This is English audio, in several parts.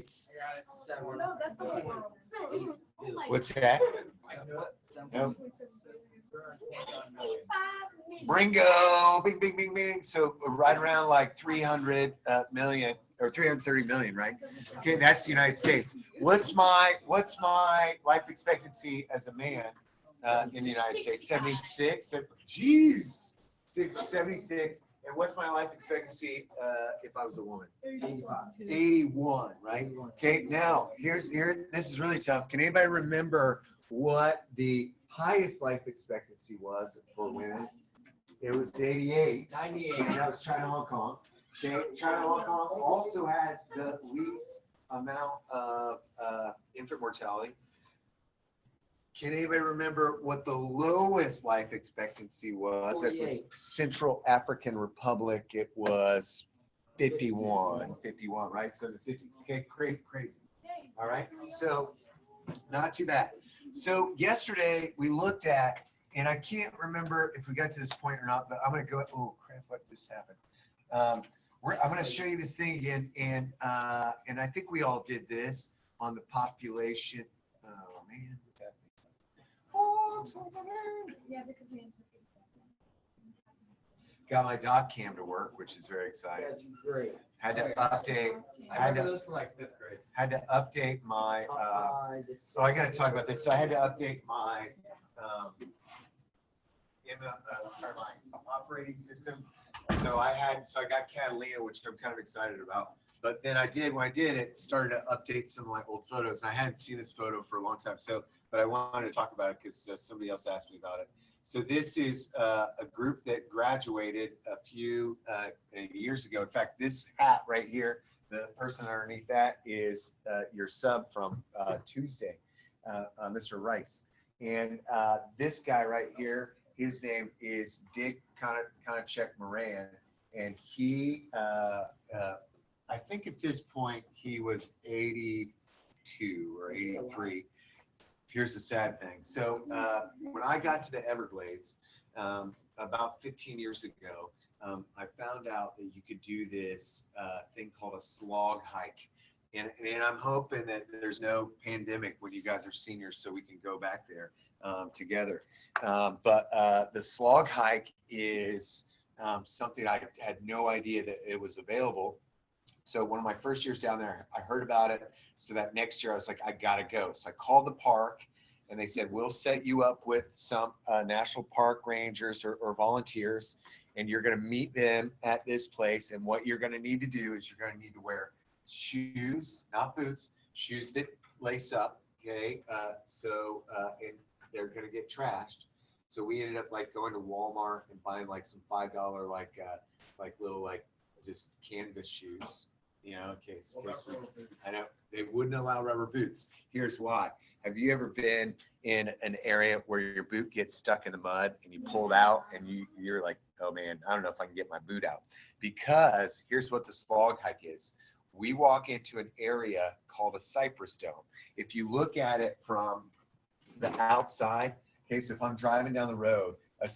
States. What's that? No. Ringo, bing, bing, bing, bing. So right around like 300 million or 330 million, right? Okay, that's the United States. What's my life expectancy as a man in the United States? 76. Jeez, 76. And what's my life expectancy if I was a woman? 81, right? Okay, now this is really tough. Can anybody remember what the highest life expectancy was for women? It was 88. 98. And that was China, Hong Kong. Okay, China, Hong Kong also had the least amount of infant mortality. Can anybody remember what the lowest life expectancy was? It was Central African Republic. It was 51, right? So the 50s. Okay, crazy. All right, so not too bad. So yesterday we looked at, and I can't remember if we got to this point or not, but I'm going to go. Oh crap! What just happened? I'm going to show you this thing again, and I think we all did this on the population. Oh man. Got my dot cam to work, which is very exciting. That's great. Had to update. I remember those from like 5th grade. Had to update my. So I got to talk about this. So I had to update my my operating system. So I got Catalina, which I'm kind of excited about. But then when I did it, started to update some of my old photos. And I hadn't seen this photo for a long time. But I wanted to talk about it because somebody else asked me about it. So this is a group that graduated a few years ago. In fact, this hat right here, the person underneath that is your sub from Tuesday, Mr. Rice. And this guy right here, his name is Dick Konachek Moran. And he, I think at this point, he was 82 or 83. Here's the sad thing. So when I got to the Everglades about 15 years ago, I found out that you could do this thing called a slog hike. And I'm hoping that there's no pandemic when you guys are seniors so we can go back there together. But the slog hike is something I had no idea that it was available. So one of my first years down there, I heard about it. So that next year I was like, I gotta go. So I called the park and they said, we'll set you up with some national park rangers or volunteers, and you're gonna meet them at this place. And what you're gonna need to do is you're gonna need to wear shoes, not boots, shoes that lace up, okay? And they're gonna get trashed. So we ended up like going to Walmart and buying like some $5 like little just canvas shoes. You know, in case I know they wouldn't allow rubber boots. Here's why. Have you ever been in an area where your boot gets stuck in the mud and you pulled out and you're like, oh man, I don't know if I can get my boot out? Because here's what the slog hike is. We walk into an area called a cypress dome. If you look at it from the outside, okay, so if I'm driving down the road, a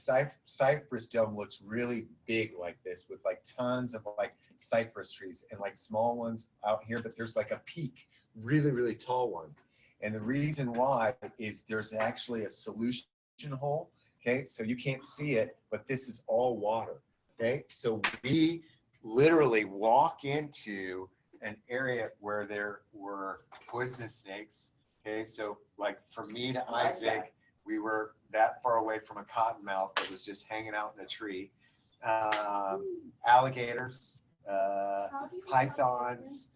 cypress dome looks really big like this with like tons of like cypress trees and like small ones out here, but there's like a peak, really, really tall ones. And the reason why is there's actually a solution hole, okay? So you can't see it, but this is all water, okay? So we literally walk into an area where there were poisonous snakes, okay? So like from me to Isaac, we were that far away from a cottonmouth that was just hanging out in a tree. Alligators, pythons.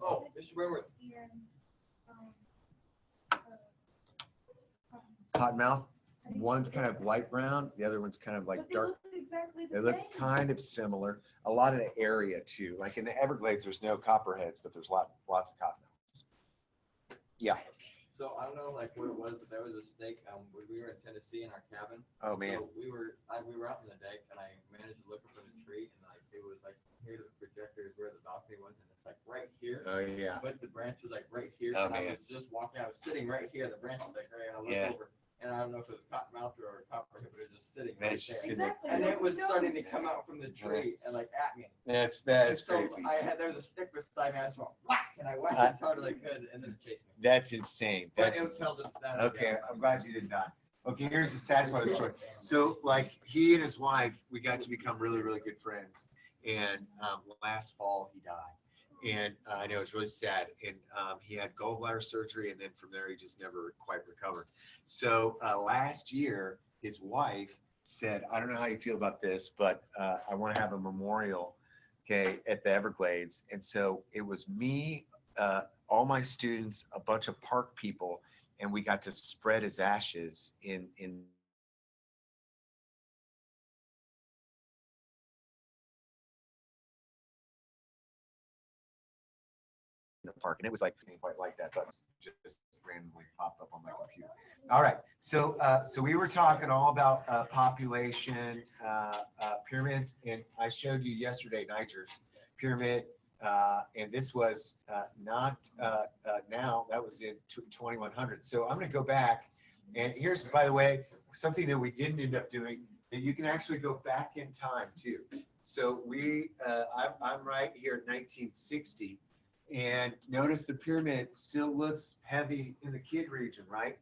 Oh, Mr. Brewer. Cottonmouth. One's kind of light brown. The other one's kind of like dark. They look kind of similar. A lot of the area too. Like in the Everglades, there's no copperheads, but there's lots of cottonmouths. Yeah. So I don't know like what it was, but there was a snake. We were in Tennessee in our cabin. Oh man. So we were out on the deck, and I managed to look up in the tree, and like it was like here the projector is where the balcony was, and it's like right here. Oh yeah. But the branch was like right here. Oh And man. I was just walking. I was sitting right here. The branch was like right, and I looked over. and I don't know if it was a cottonmouth or a copperhead, but it was just sitting And right it's just there. sitting there. Exactly. And it was No. starting to come out from the tree and like at me. That And is so crazy. there was a stick beside me. I just went whack, and I whacked as hard as I could, and then it chased me. That's insane. But That's it was held down. okay. I'm glad you did not. Okay, here's the sad part of the story. So, like, he and his wife, we got to become really, really good friends. And last fall, he died. And I know it's really sad. And he had gallbladder surgery, and then from there, he just never quite recovered. So last year, his wife said, "I don't know how you feel about this, but I want to have a memorial, okay, at the Everglades." And so it was me, all my students, a bunch of park people, and we got to spread his ashes in the park. And it was like, didn't quite like that, but it's just randomly popped up on my computer. All right, so we were talking all about population, pyramids, and I showed you yesterday Niger's pyramid, and this was not now, that was in 2100. So I'm gonna go back, and here's, by the way, something that we didn't end up doing, that you can actually go back in time too. So I'm right here at 1960, and notice the pyramid still looks heavy in the Kidd region, right?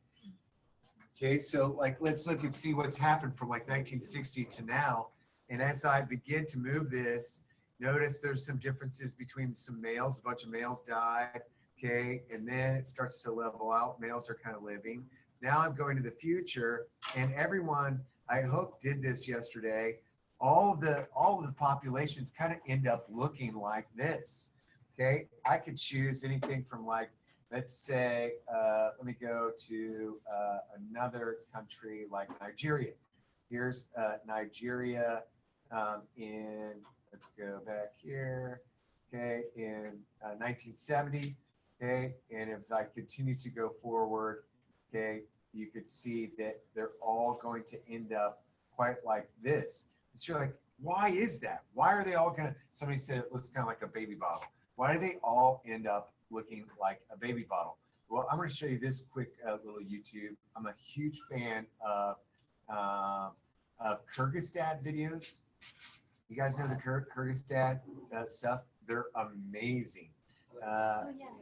Okay, so like, let's look and see what's happened from like 1960 to now. And as I begin to move this, notice there's some differences between some males, a bunch of males died, okay? And then it starts to level out, males are kind of living. Now I'm going to the future, and everyone, I hope, did this yesterday. All of the populations kind of end up looking like this, okay? I could choose anything from like, let's say, let me go to another country like Nigeria. Here's Nigeria let's go back here, okay, in 1970, okay, and as I continue to go forward, okay, you could see that they're all going to end up quite like this. It's just like, why is that? Why are they all gonna, somebody said it looks kind of like a baby bottle. Why do they all end up looking like a baby bottle? Well, I'm going to show you this quick little YouTube. I'm a huge fan of Kyrgyzstan videos. You guys know the Kyrgyzstan stuff? They're amazing.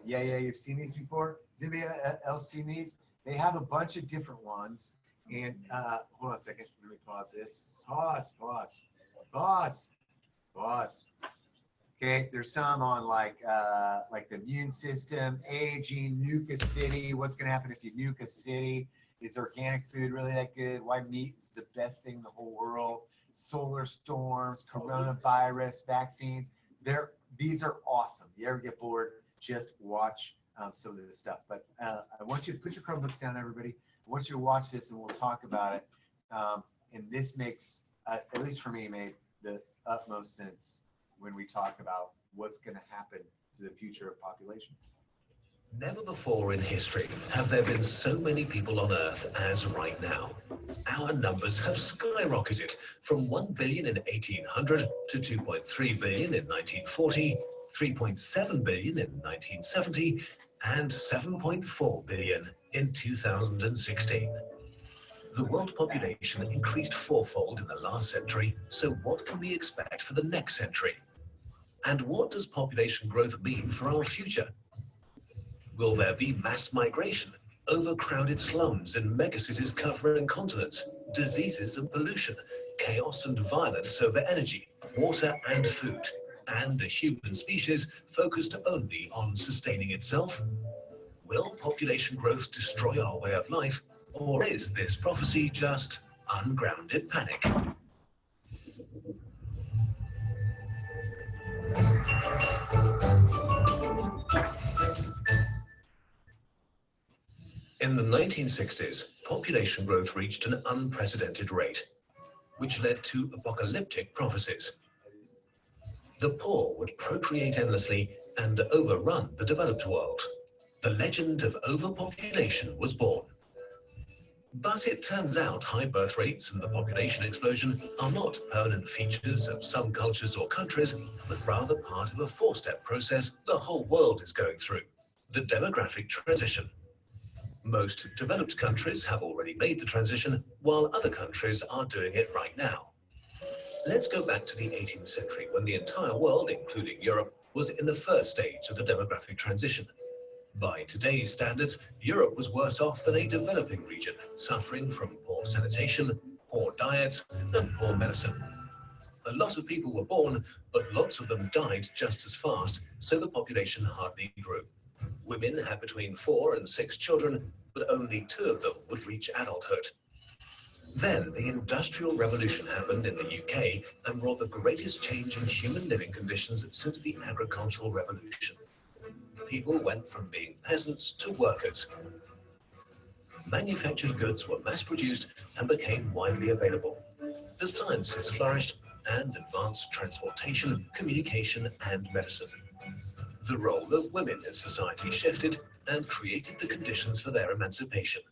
Yeah, you've seen these before? Has anybody else seen these? They have a bunch of different ones. And hold on a second. Let me pause this. Pause. Okay, there's some on like the immune system, aging, nuke a city. What's going to happen if you nuke a city? Is organic food really that good? Why meat is the best thing in the whole world? Solar storms, coronavirus, vaccines. These are awesome. You ever get bored, just watch some of this stuff. But I want you to put your Chromebooks down, everybody. I want you to watch this, and we'll talk about it. And this makes, at least for me, made the utmost sense when we talk about what's going to happen to the future of populations. Never before in history have there been so many people on Earth as right now. Our numbers have skyrocketed from 1 billion in 1800 to 2.3 billion in 1940, 3.7 billion in 1970, and 7.4 billion in 2016. The world population increased fourfold in the last century, so what can we expect for the next century? And what does population growth mean for our future? Will there be mass migration, overcrowded slums in megacities covering continents, diseases and pollution, chaos and violence over energy, water and food, and a human species focused only on sustaining itself? Will population growth destroy our way of life, or is this prophecy just ungrounded panic? In the 1960s, population growth reached an unprecedented rate, which led to apocalyptic prophecies. The poor would procreate endlessly and overrun the developed world. The legend of overpopulation was born. But it turns out high birth rates and the population explosion are not permanent features of some cultures or countries, but rather part of a four-step process the whole world is going through: the demographic transition. Most developed countries have already made the transition, while other countries are doing it right now. Let's go back to the 18th century when the entire world, including Europe, was in the first stage of the demographic transition. By today's standards, Europe was worse off than a developing region, suffering from poor sanitation, poor diets, and poor medicine. A lot of people were born, but lots of them died just as fast, so the population hardly grew. Women had between 4 and 6 children, but only 2 of them would reach adulthood. Then the Industrial Revolution happened in the UK and brought the greatest change in human living conditions since the Agricultural Revolution. People went from being peasants to workers. Manufactured goods were mass-produced and became widely available. The sciences flourished and advanced transportation, communication, and medicine. The role of women in society shifted and created the conditions for their emancipation.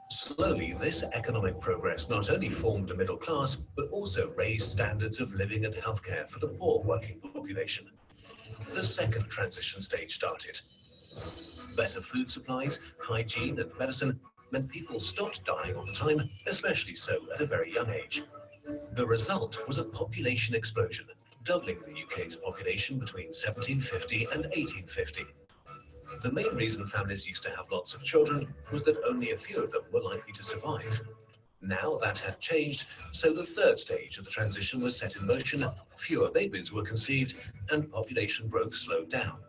Slowly, this economic progress not only formed a middle class, but also raised standards of living and healthcare for the poor working population. The second transition stage started. Better food supplies, hygiene, and medicine meant people stopped dying all the time, especially so at a very young age. The result was a population explosion, doubling the UK's population between 1750 and 1850. The main reason families used to have lots of children was that only a few of them were likely to survive. Now that had changed, so the third stage of the transition was set in motion, fewer babies were conceived, and population growth slowed down.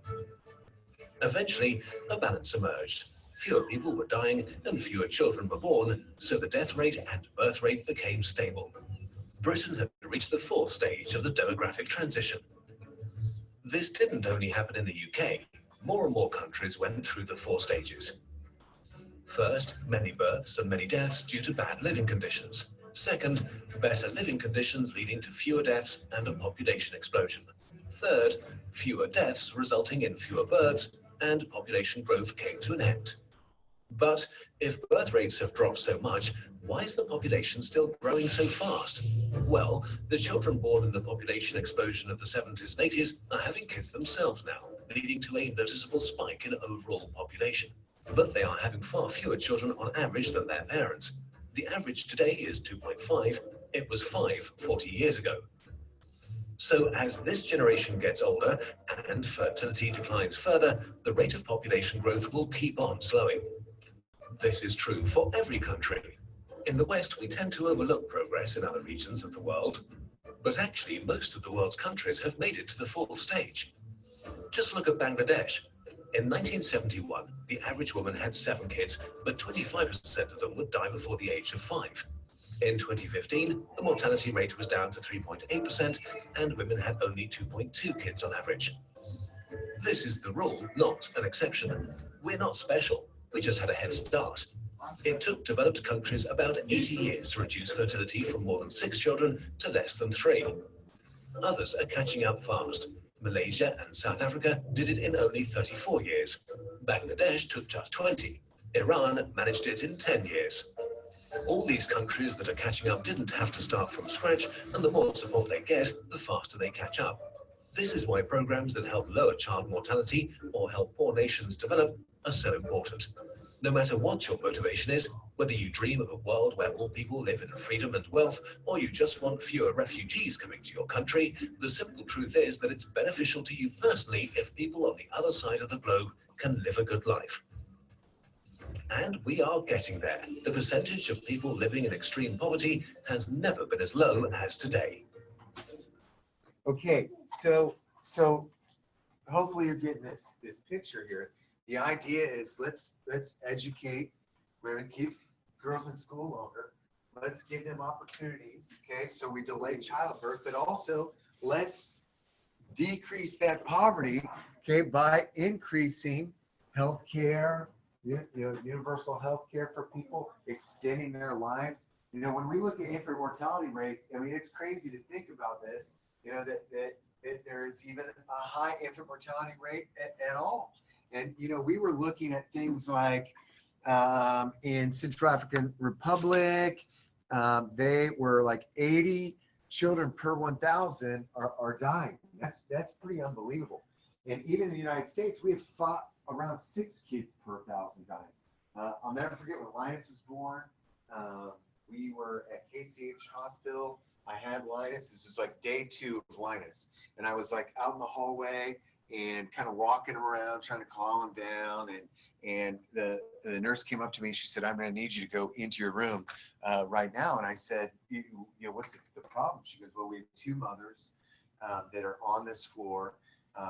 Eventually, a balance emerged. Fewer people were dying and fewer children were born, so the death rate and birth rate became stable. Britain had reached the fourth stage of the demographic transition. This didn't only happen in the UK. More and more countries went through the 4 stages. First, many births and many deaths due to bad living conditions. Second, better living conditions leading to fewer deaths and a population explosion. Third, fewer deaths resulting in fewer births, and population growth came to an end. But if birth rates have dropped so much, why is the population still growing so fast? Well, the children born in the population explosion of the 70s and 80s are having kids themselves now, leading to a noticeable spike in overall population. But they are having far fewer children on average than their parents. The average today is 2.5. It was 5 40 years ago. So as this generation gets older and fertility declines further, the rate of population growth will keep on slowing. This is true for every country. In the West, we tend to overlook progress in other regions of the world, but actually most of the world's countries have made it to the 4th stage. Just look at Bangladesh. In 1971, the average woman had 7 kids, but 25% of them would die before the age of 5. In 2015, the mortality rate was down to 3.8%, and women had only 2.2 kids on average. This is the rule, not an exception. We're not special. We just had a head start. It took developed countries about 80 years to reduce fertility from more than 6 children to less than 3. Others are catching up fast. Malaysia and South Africa did it in only 34 years. Bangladesh took just 20. Iran managed it in 10 years. All these countries that are catching up didn't have to start from scratch, and the more support they get, the faster they catch up. This is why programs that help lower child mortality or help poor nations develop are so important. No matter what your motivation is, whether you dream of a world where all people live in freedom and wealth, or you just want fewer refugees coming to your country, the simple truth is that it's beneficial to you personally if people on the other side of the globe can live a good life. And we are getting there. The percentage of people living in extreme poverty has never been as low as today. Okay, so hopefully you're getting this picture here. The idea is let's educate women, keep girls in school longer. Let's give them opportunities. Okay, so we delay childbirth, but also let's decrease that poverty. Okay, by increasing health care, universal health care for people, extending their lives. When we look at infant mortality rate, I mean, it's crazy to think about this. That there is even a high infant mortality rate at all. And, we were looking at things like in Central African Republic, they were like 80 children per 1,000 are dying. That's pretty unbelievable. And even in the United States, we have around 6 kids per 1,000 dying. I'll never forget when Linus was born. We were at KCH Hospital. I had Linus. This was like day 2 of Linus. And I was like out in the hallway and kind of walking him around, trying to calm him down. And the nurse came up to me. She said, I'm going to need you to go into your room right now. And I said, you know, what's the problem? She goes, well, we have 2 mothers that are on this floor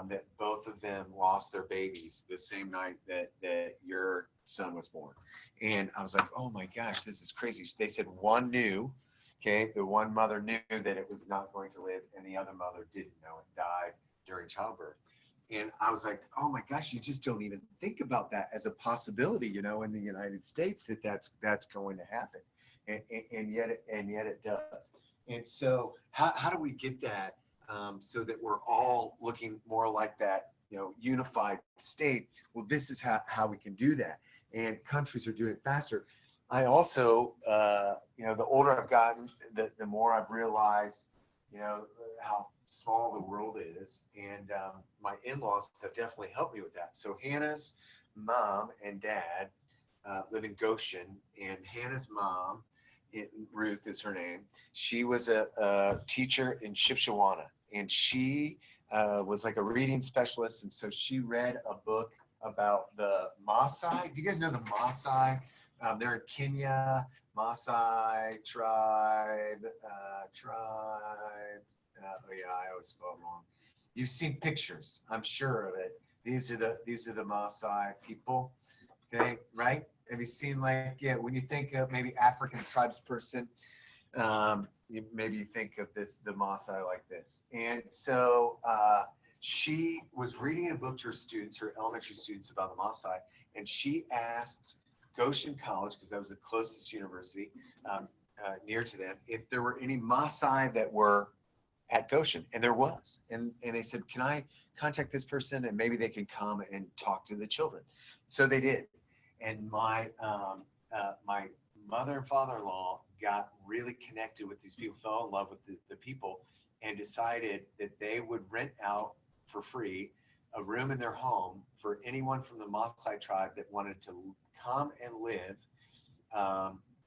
that both of them lost their babies the same night that your son was born. And I was like, oh my gosh, this is crazy. They said one knew, okay, the one mother knew that it was not going to live, and the other mother didn't know and died during childbirth. And I was like, oh my gosh, you just don't even think about that as a possibility, you know, in the United States that's going to happen. And yet it does. And so how do we get that so that we're all looking more like that, you know, unified state? Well, this is how we can do that. And countries are doing it faster. I also, you know, the older I've gotten, the more I've realized, you know, how small the world is. And my in-laws have definitely helped me with that. So Hannah's mom and dad live in Goshen, and Hannah's mom, Ruth is her name. She was a teacher in Shipshewana, and she was like a reading specialist. And so she read a book about the Maasai. Do you guys know the Maasai? They're in Kenya, Maasai tribe. Oh yeah, I always spell it wrong. You've seen pictures, I'm sure of it. These are the Maasai people. Okay, right? Have you seen, like, yeah, when you think of maybe African tribes person, maybe you think of the Maasai like this. And so she was reading a book to her students, her elementary students, about the Maasai, and she asked Goshen College, because that was the closest university near to them, if there were any Maasai that were at Goshen, and there was. And they said, can I contact this person, and maybe they can come and talk to the children? So they did. And my my mother and father-in-law got really connected with these people, fell in love with the people, and decided that they would rent out for free a room in their home for anyone from the Maasai tribe that wanted to come and live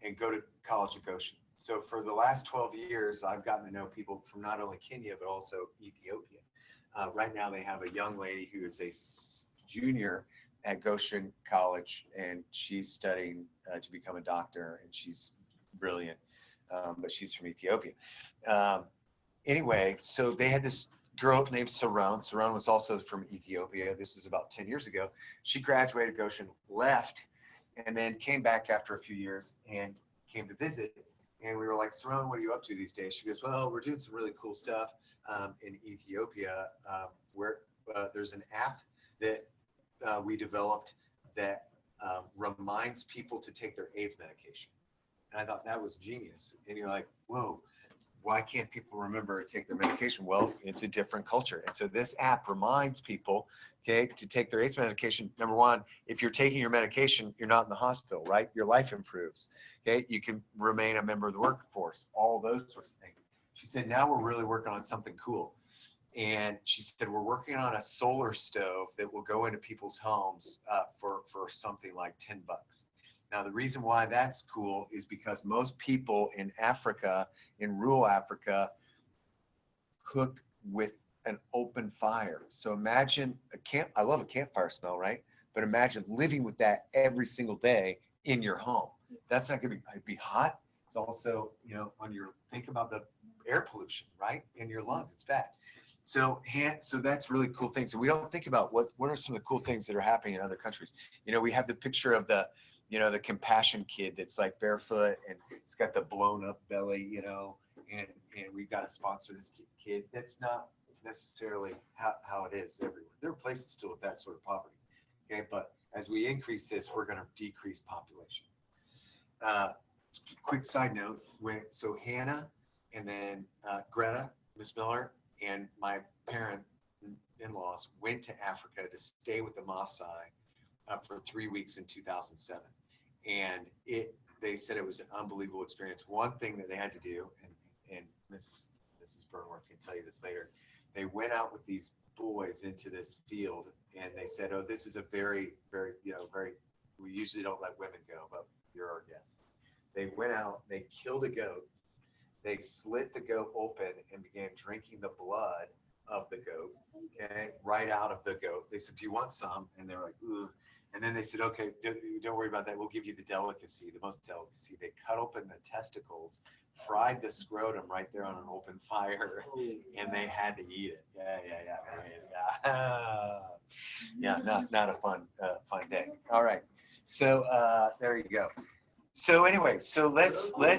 and go to college at Goshen. So for the last 12 years, I've gotten to know people from not only Kenya, but also Ethiopia. Right now, they have a young lady who is a junior at Goshen College, and she's studying to become a doctor, and she's brilliant, but she's from Ethiopia. Anyway, so they had this girl named Saron. Saron was also from Ethiopia. This is about 10 years ago. She graduated Goshen, left, and then came back after a few years and came to visit. And we were like, Saron, what are you up to these days? She goes, well, we're doing some really cool stuff in Ethiopia where there's an app that we developed that reminds people to take their AIDS medication. And I thought that was genius. And you're like, whoa, why can't people remember to take their medication? Well, it's a different culture. And so this app reminds people, okay, to take their AIDS medication. Number one, if you're taking your medication, you're not in the hospital, right? Your life improves. Okay, you can remain a member of the workforce, all those sorts of things. She said, now we're really working on something cool. And she said, we're working on a solar stove that will go into people's homes for something like $10. Now, the reason why that's cool is because most people in Africa, in rural Africa, cook with an open fire. So imagine I love a campfire smell, right? But imagine living with that every single day in your home. That's not gonna be hot. It's also, you know, think about the air pollution, right? In your lungs, it's bad. So that's really cool things. And we don't think about what are some of the cool things that are happening in other countries. You know, we have the picture of the compassion kid that's like barefoot and it's got the blown up belly, you know, and we've got to sponsor this kid. That's not necessarily how it is everywhere. There are places still with that sort of poverty. Okay, but as we increase this, we're going to decrease population. Quick side note, so Hannah and then Greta, Miss Miller, and my in-laws went to Africa to stay with the Maasai for 3 weeks in 2007. And they said it was an unbelievable experience. One thing that they had to do, and Mrs. Burnworth can tell you this later, they went out with these boys into this field and they said, oh, this is a very, very, very we usually don't let women go, but you're our guest. They went out, they killed a goat, they slit the goat open and began drinking the blood of the goat, okay, right out of the goat. They said, do you want some? And they're like, ugh. And then they said, okay, don't worry about that. We'll give you the delicacy, the most delicacy. They cut open the testicles, fried the scrotum right there on an open fire, and they had to eat it. Yeah, not a fun day. All right. So there you go. So anyway, so let's What are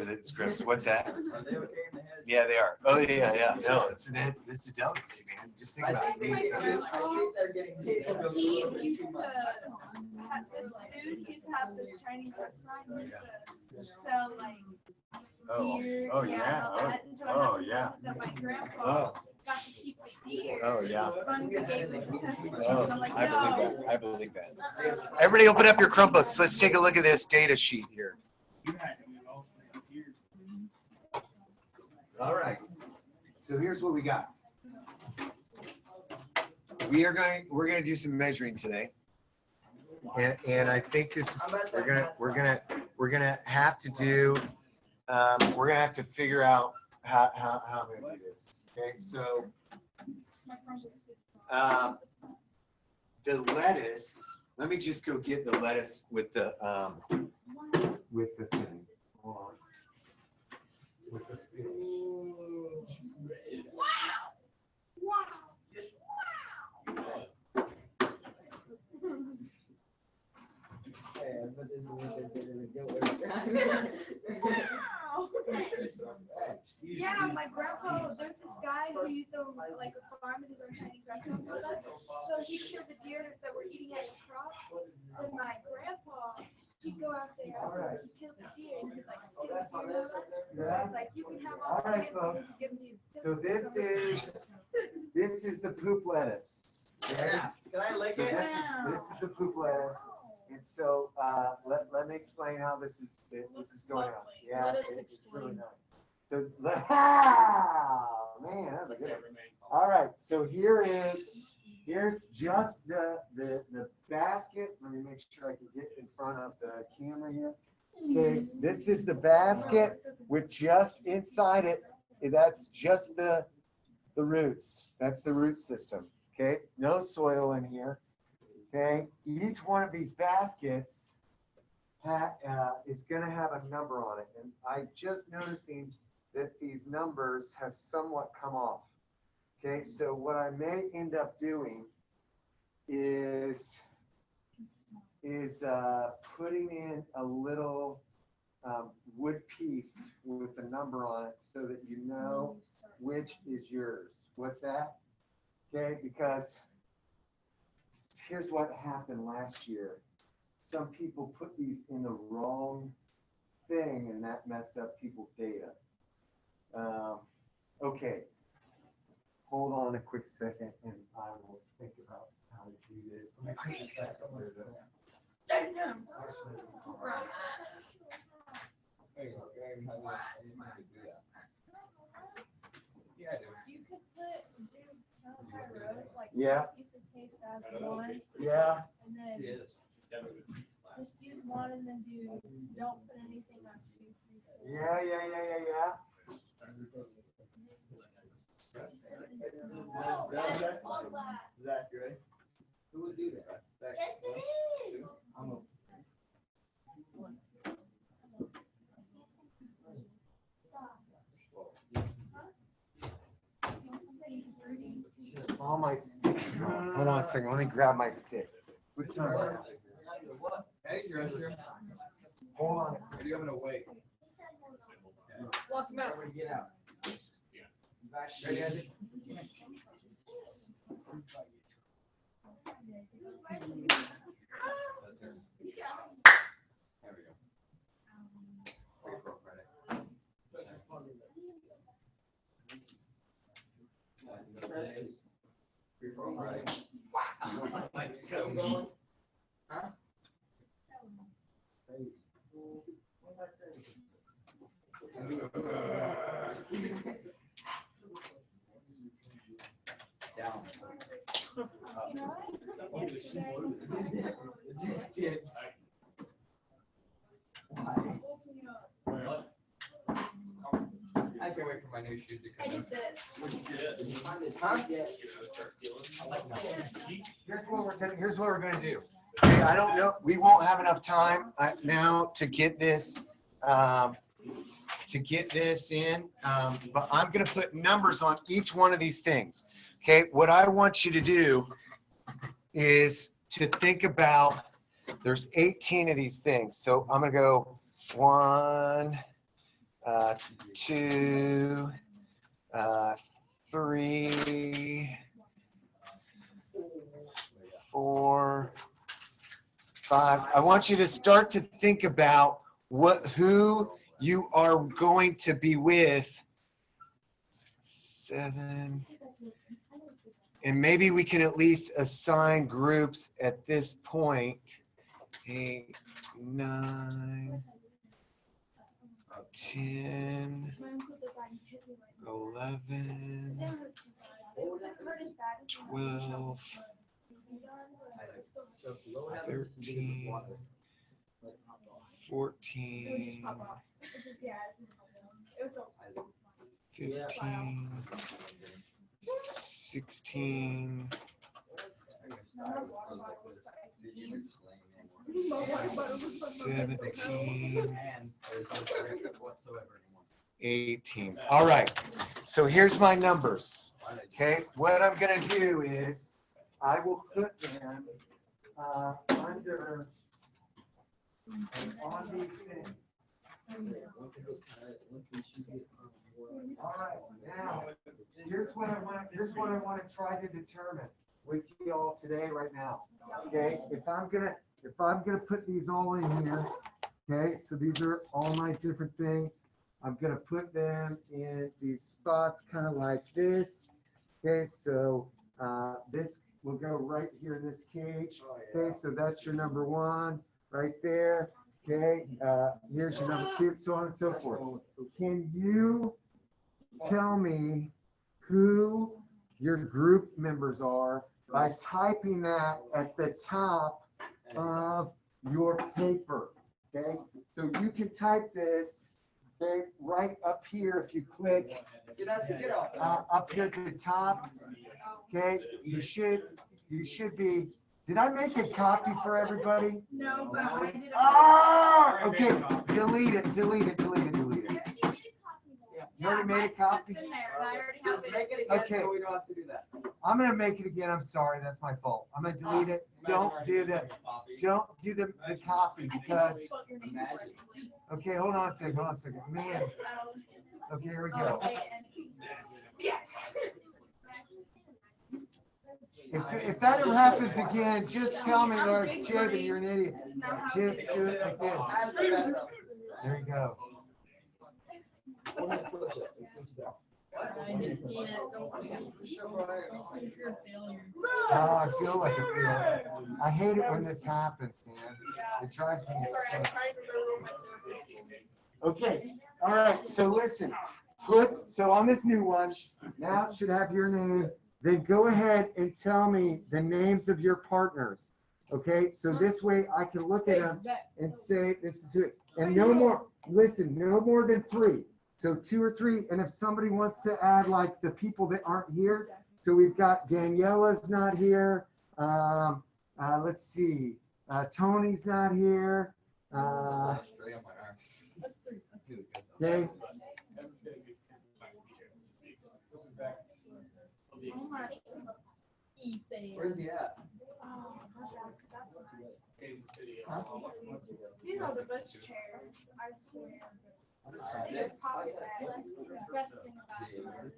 the scripts? What's that? Are they okay in the head? Yeah, they are. Oh yeah. No, it's a delicacy, man. Just think about it. I think they're getting He used to have this dude, he used to have this Chinese restaurant, he used to sell like deer, Oh, and yeah. all that. And so Oh, it has yeah. the that my grandpa Oh. got to keep the deer. Oh, yeah. As long as he gave it the testicles. Oh, I'm like, I believe no. that. I believe that. Everybody open up your Chromebooks. Let's take a look at this data sheet here. All right. So here's what we got. We're going to do some measuring today. And I think this is we're gonna have to do we're gonna have to figure out how I'm gonna do this. Okay, so the lettuce, let me just go get the lettuce with the thing. Hold on. With the fish. Yeah, my grandpa, there's this guy who used to like a farm and his own Chinese restaurant and all that. So he killed the deer that were eating at his crop. And my grandpa, he'd go out there after he killed the deer and he'd like skin the deer and all that. So it's like, you can have all the Alright, hands and folks. give me. So this is the poop lettuce. Yeah. Can I lick So it? this is the poop lettuce. And so let me explain how this is going on. Yeah, Let us it's really explain. nice. So man, that's a good one. All right, so here's just the basket. Let me make sure I can get in front of the camera here. Okay, this is the basket with just inside it. That's just the roots. That's the root system. Okay, no soil in here. Okay, each one of these baskets is going to have a number on it, and I just noticing that these numbers have somewhat come off. Okay, so what I may end up doing is putting in a little wood piece with a number on it so that you know which is yours. What's that? Okay, because here's what happened last year. Some people put these in the wrong thing and that messed up people's data. Okay, hold on a quick second and I will think about how to do this. Let me put this back up there, though. Yeah, I do. You could put Malachi Rose, like Yeah. piece of tape as one, Yeah, and then Yes. just use one and then don't put anything on 2, 3, 4. yeah. Zach, you ready? Who would do that? Zach? Yes, it is. I'm a All my sticks are gone. Hold on a second, let me grab my stick. Which one? Hey, Dresser. Hold on. Are you having a wait? Lock him out. When you get out. Back, ready, Andy? There we go. Free throw credit. Free throw credit. Huh? Down. You know what? Yesterday. These kids. I can't wait for my new shoes to I come in. did this. Huh? Here's what we're gonna do. Okay, I don't know, we won't have enough time now to get this, in, but I'm gonna put numbers on each one of these things. Okay, what I want you to do is to think about, there's 18 of these things. So I'm gonna go 1, 2, 3, 4, 5. I want you to start to think about who you are going to be with. 7. And maybe we can at least assign groups at this point. 8, 9, 10, 11, 12, 13, 14, 15, 16, 17, 18. All right. So here's my numbers. Okay. What I'm going to do is I will put them under on these things. All right. Now, here's what I want to try to determine with you all today, right now. Okay. If I'm gonna put these all in here. Okay. So these are all my different things. I'm gonna put them in these spots, kind of like this. Okay. So this will go right here in this cage. Okay. So that's your number 1 right there. Okay. Here's your number 2, so on and so forth. Can you tell me who your group members are by typing that at the top of your paper? Okay, so you can type this, okay, right up here if you click up here at the top. Okay, you should be. Did I make a copy for everybody? No, but I did. Oh, okay. Delete it. You already made a copy? Just make it again Okay. so we don't have to do that. I'm gonna make it again. I'm sorry, that's my fault. I'm gonna delete it. Don't do the copy because. Okay, hold on a second. Man. Okay, here we go. Yes. If that ever happens again, just tell me, Lord, Jabin, you're an idiot. Just do it like this. There you go. I feel like a failure. I hate it when this happens, man. It drives me insane. Okay, all right, so listen. So on this new one, now it should have your name. Then go ahead and tell me the names of your partners. Okay, so this way I can look at them and say, this is it. And no more, listen, no more than 3. So 2 or 3. And if somebody wants to add like the people that aren't here, so we've got Daniela's not here. Let's see. Tony's not here. Okay. Where's he at? You know the bus chair. I swear. They're popping back. Best thing about it.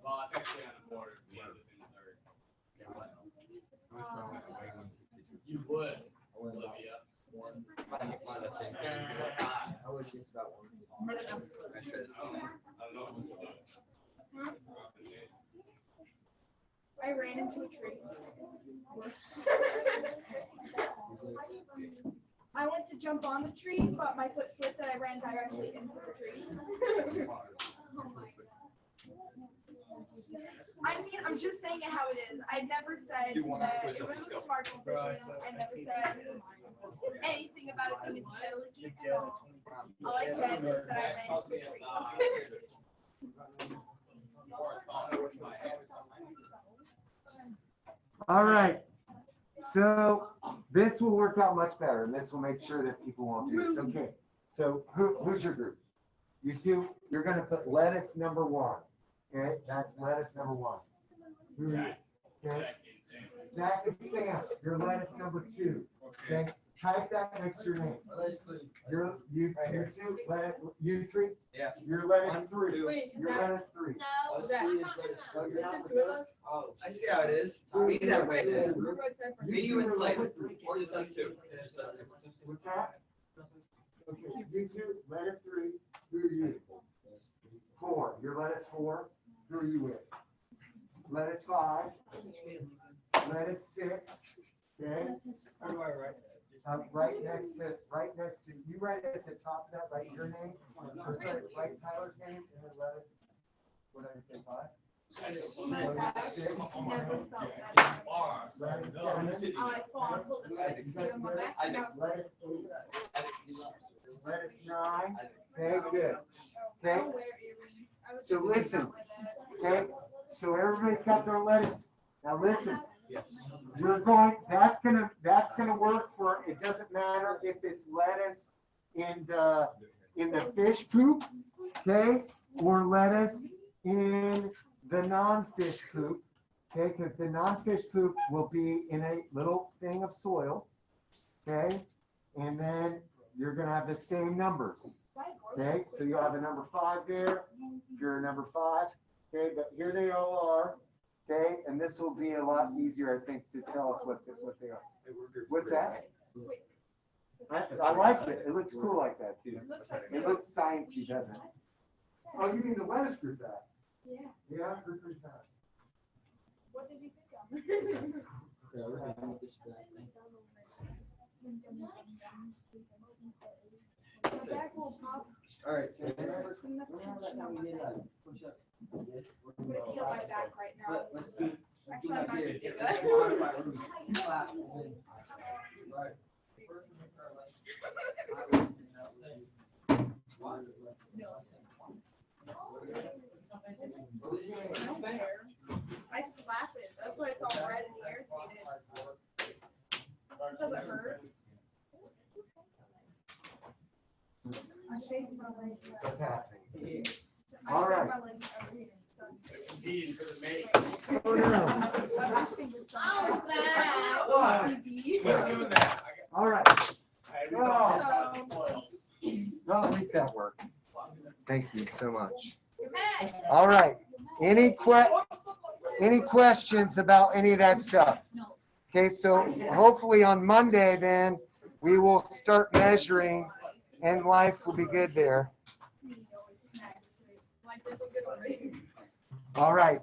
Well, I'm actually on the board. Yeah, this in the third. You would, Olivia. I was just about one. I should have seen it. I don't know what's about. I ran into a tree. I went to jump on the tree, but my foot slipped and I ran directly into the tree. I mean, I'm just saying it how it is. I never said that it was a smart decision. I never said anything about it being intelligent at all. All I said was that I ran into a tree. All right. So this will work out much better, and this will make sure that people won't do this. Okay. So who's your group? You two, you're gonna put lettuce number 1. Okay, that's lettuce number 1. Who are you? Okay. Zach and Sam, you're lettuce number 2. Okay. Type that next to your name. You two, you 3? Yeah. You're lettuce 3. Wait, is You're that? lettuce 3. No, Oh, Zach. you're Listen not to us. Oh, I see how it is. Me that way then. Me, you, and Slade. Or just us two. What's that? Okay, you two, lettuce 3. Who are you? 4. You're lettuce 4. Who are you with? Lettuce 5. Lettuce 6. Okay. How do I write Right next to you, right at the top of that, write your name. Or sorry, write Tyler's name and then lettuce. What did I say? 5. Lettuce 6. Never felt better. Lettuce Oh, 7. I fall and put the twisted on my back. Lettuce 8. Lettuce 9. Okay, good. I Okay. don't wear earrings. I was So thinking listen. about that. Okay, so everybody's got their lettuce. Now listen, Yes. you're that's gonna work for, it doesn't matter if it's lettuce in the fish poop, okay? Or lettuce in the non-fish poop, okay? Because the non-fish poop will be in a little thing of soil, okay? And then you're gonna have the same numbers. Okay, so you'll have a number 5 there, you're a number 5, okay, but here they all are, okay, and this will be a lot easier, I think, to tell us what they are. What's that? I like it, it looks cool like that too. It looks sciencey, doesn't it? Oh, you mean the lettuce group that? Yeah. Yeah, group that. What did you think of? My back will pop. All right. I'm gonna kill my back right now. Actually, I'm not gonna do that. I slap it. That's why it's all red and irritated. It doesn't hurt. I shaved my legs. What's happening? I All shaved right. my legs every day, so. Indeed, for the making. Oh, no. I'm actually just on What? TV. We're doing that. All right, Hey, we talked about the So- foils. well, at least that worked. Thank you so much. You're mad. All right, any questions about any of that stuff? Okay, so hopefully on Monday then, we will start measuring and life will be good there. Like this will get already. All right.